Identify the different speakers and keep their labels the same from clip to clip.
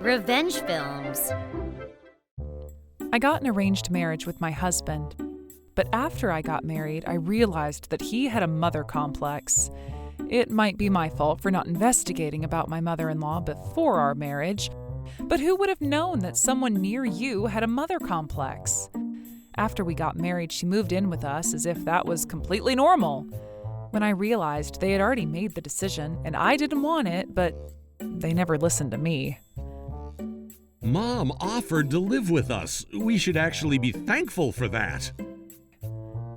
Speaker 1: Revenge films.
Speaker 2: I got an arranged marriage with my husband, but after I got married, I realized that he had a mother complex. It might be my fault for not investigating about my mother-in-law before our marriage, but who would have known that someone near you had a mother complex? After we got married, she moved in with us as if that was completely normal. When I realized they had already made the decision, and I didn't want it, but they never listened to me.
Speaker 3: Mom offered to live with us. We should actually be thankful for that.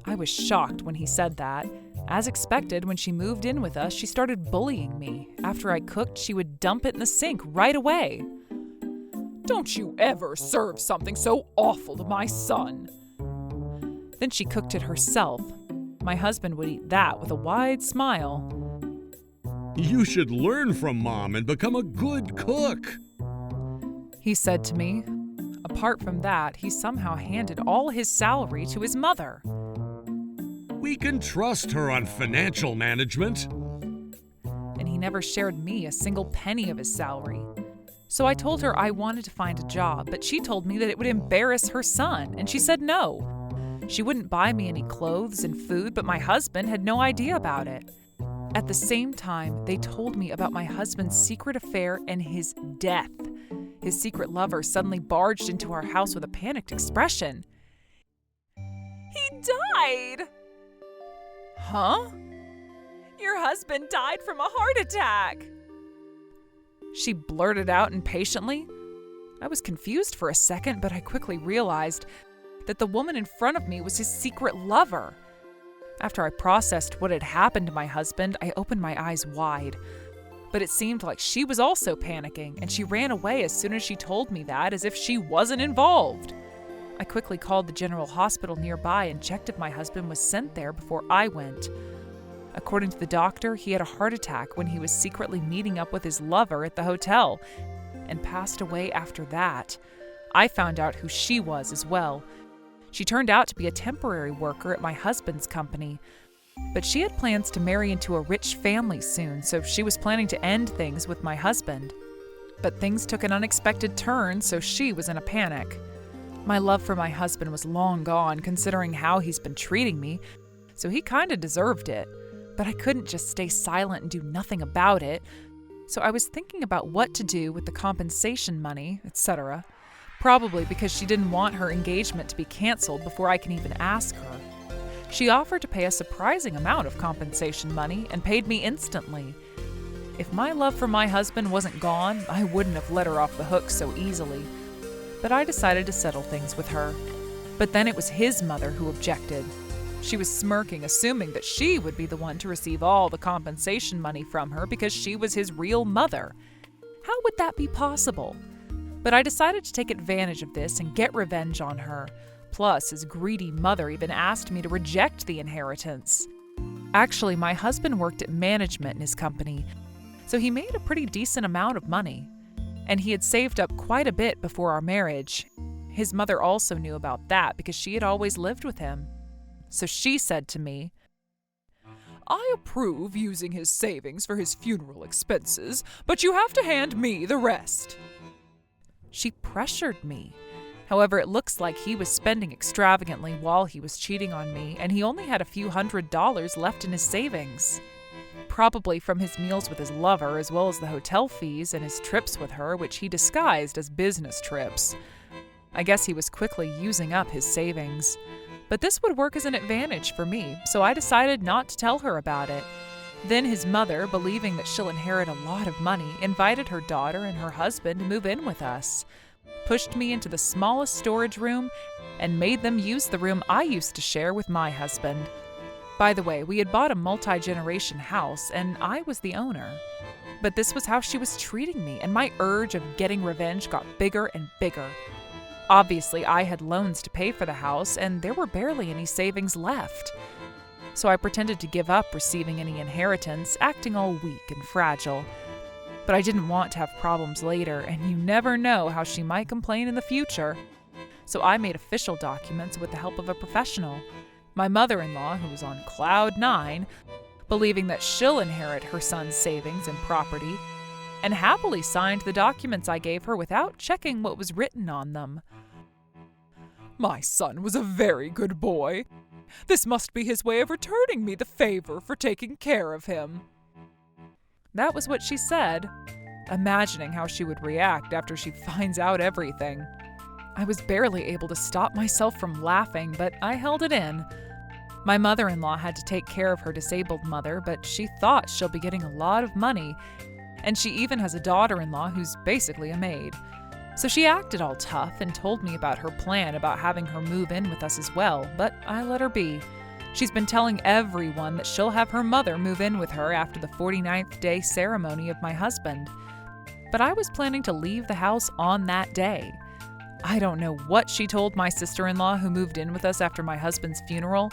Speaker 2: I was shocked when he said that. As expected, when she moved in with us, she started bullying me. After I cooked, she would dump it in the sink right away. "Don't you ever serve something so awful to my son." Then she cooked it herself. My husband would eat that with a wide smile.
Speaker 3: You should learn from Mom and become a good cook,
Speaker 2: he said to me. Apart from that, he somehow handed all his salary to his mother.
Speaker 3: We can trust her on financial management.
Speaker 2: And he never shared me a single penny of his salary. So I told her I wanted to find a job, but she told me that it would embarrass her son, and she said no. She wouldn't buy me any clothes and food, but my husband had no idea about it. At the same time, they told me about my husband's secret affair and his death. His secret lover suddenly barged into our house with a panicked expression. "He died!" "Huh? Your husband died from a heart attack!" She blurted out impatiently. I was confused for a second, but I quickly realized that the woman in front of me was his secret lover. After I processed what had happened to my husband, I opened my eyes wide. But it seemed like she was also panicking, and she ran away as soon as she told me that, as if she wasn't involved. I quickly called the general hospital nearby and checked if my husband was sent there before I went. According to the doctor, he had a heart attack when he was secretly meeting up with his lover at the hotel, and passed away after that. I found out who she was as well. She turned out to be a temporary worker at my husband's company. But she had plans to marry into a rich family soon, so she was planning to end things with my husband. But things took an unexpected turn, so she was in a panic. My love for my husband was long gone, considering how he's been treating me, so he kinda deserved it. But I couldn't just stay silent and do nothing about it, so I was thinking about what to do with the compensation money, etc. Probably because she didn't want her engagement to be canceled before I can even ask her. She offered to pay a surprising amount of compensation money and paid me instantly. If my love for my husband wasn't gone, I wouldn't have let her off the hook so easily. But I decided to settle things with her. But then it was his mother who objected. She was smirking, assuming that she would be the one to receive all the compensation money from her because she was his real mother. How would that be possible? But I decided to take advantage of this and get revenge on her. Plus, his greedy mother even asked me to reject the inheritance. Actually, my husband worked at management in his company, so he made a pretty decent amount of money. And he had saved up quite a bit before our marriage. His mother also knew about that because she had always lived with him. So she said to me, "I approve using his savings for his funeral expenses, but you have to hand me the rest." She pressured me. However, it looks like he was spending extravagantly while he was cheating on me, and he only had a few $100s left in his savings. Probably from his meals with his lover, as well as the hotel fees and his trips with her, which he disguised as business trips. I guess he was quickly using up his savings. But this would work as an advantage for me, so I decided not to tell her about it. Then his mother, believing that she'll inherit a lot of money, invited her daughter and her husband to move in with us, pushed me into the smallest storage room, and made them use the room I used to share with my husband. By the way, we had bought a multi-generation house, and I was the owner. But this was how she was treating me, and my urge of getting revenge got bigger and bigger. Obviously, I had loans to pay for the house, and there were barely any savings left. So I pretended to give up receiving any inheritance, acting all weak and fragile. But I didn't want to have problems later, and you never know how she might complain in the future. So I made official documents with the help of a professional. My mother-in-law, who was on cloud 9, believing that she'll inherit her son's savings and property, and happily signed the documents I gave her without checking what was written on them. "My son was a very good boy. This must be his way of returning me the favor for taking care of him." That was what she said, imagining how she would react after she finds out everything. I was barely able to stop myself from laughing, but I held it in. My mother-in-law had to take care of her disabled mother, but she thought she'll be getting a lot of money, and she even has a daughter-in-law who's basically a maid. So she acted all tough and told me about her plan about having her move in with us as well, but I let her be. She's been telling everyone that she'll have her mother move in with her after the 49th day ceremony of my husband. But I was planning to leave the house on that day. I don't know what she told my sister-in-law who moved in with us after my husband's funeral,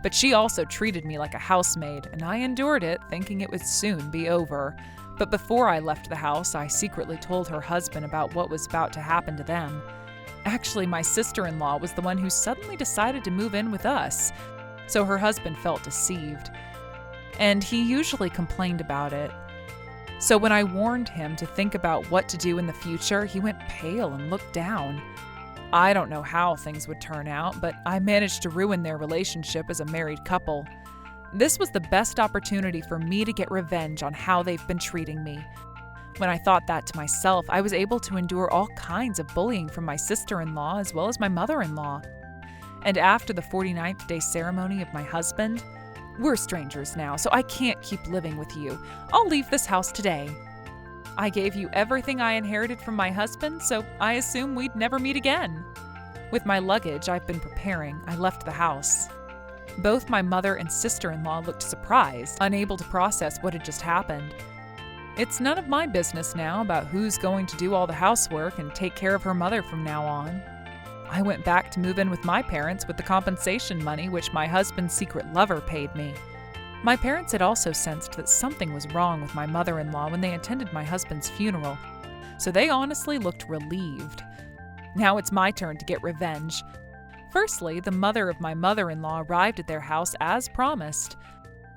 Speaker 2: but she also treated me like a housemaid, and I endured it, thinking it would soon be over. But before I left the house, I secretly told her husband about what was about to happen to them. Actually, my sister-in-law was the one who suddenly decided to move in with us, so her husband felt deceived. And he usually complained about it. So when I warned him to think about what to do in the future, he went pale and looked down. I don't know how things would turn out, but I managed to ruin their relationship as a married couple. This was the best opportunity for me to get revenge on how they've been treating me. When I thought that to myself, I was able to endure all kinds of bullying from my sister-in-law as well as my mother-in-law. And after the 49th day ceremony of my husband, "We're strangers now, so I can't keep living with you. I'll leave this house today. I gave you everything I inherited from my husband, so I assume we'd never meet again." With my luggage I've been preparing, I left the house. Both my mother and sister-in-law looked surprised, unable to process what had just happened. It's none of my business now about who's going to do all the housework and take care of her mother from now on. I went back to move in with my parents with the compensation money which my husband's secret lover paid me. My parents had also sensed that something was wrong with my mother-in-law when they attended my husband's funeral, so they honestly looked relieved. Now it's my turn to get revenge. Firstly, the mother of my mother-in-law arrived at their house as promised.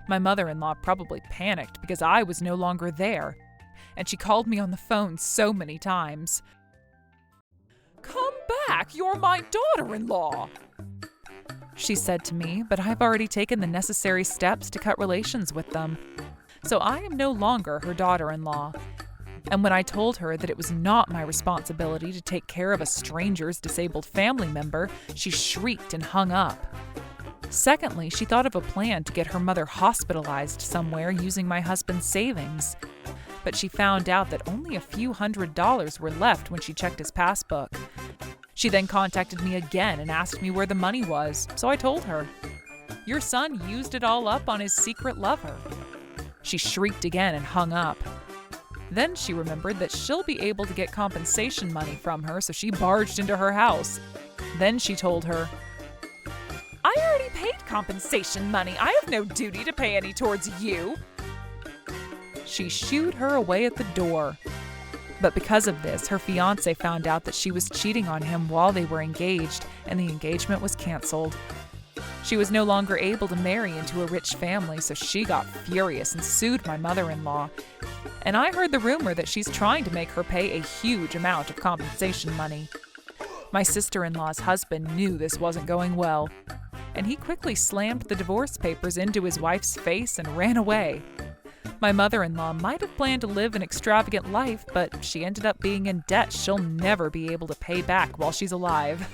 Speaker 2: My mother-in-law probably panicked because I was no longer there, and she called me on the phone so many times. "Come back, you're my daughter-in-law," she said to me, but I've already taken the necessary steps to cut relations with them. So I am no longer her daughter-in-law. And when I told her that it was not my responsibility to take care of a stranger's disabled family member, she shrieked and hung up. Secondly, she thought of a plan to get her mother hospitalized somewhere using my husband's savings. But she found out that only a few $100s were left when she checked his passbook. She then contacted me again and asked me where the money was, so I told her. "Your son used it all up on his secret lover." She shrieked again and hung up. Then she remembered that she'll be able to get compensation money from her, so she barged into her house. Then she told her, "I already paid compensation money. I have no duty to pay any towards you." She shooed her away at the door. But because of this, her fiancé found out that she was cheating on him while they were engaged, and the engagement was canceled. She was no longer able to marry into a rich family, so she got furious and sued my mother-in-law. And I heard the rumor that she's trying to make her pay a huge amount of compensation money. My sister-in-law's husband knew this wasn't going well, and he quickly slammed the divorce papers into his wife's face and ran away. My mother-in-law might have planned to live an extravagant life, but she ended up being in debt she'll never be able to pay back while she's alive.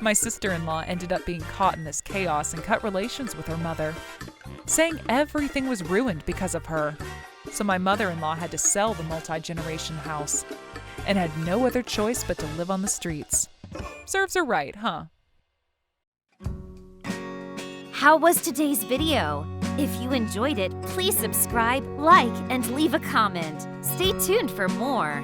Speaker 2: My sister-in-law ended up being caught in this chaos and cut relations with her mother, saying everything was ruined because of her. So my mother-in-law had to sell the multi-generation house and had no other choice but to live on the streets. Serves her right, huh?
Speaker 1: How was today's video? If you enjoyed it, please subscribe, like, and leave a comment. Stay tuned for more.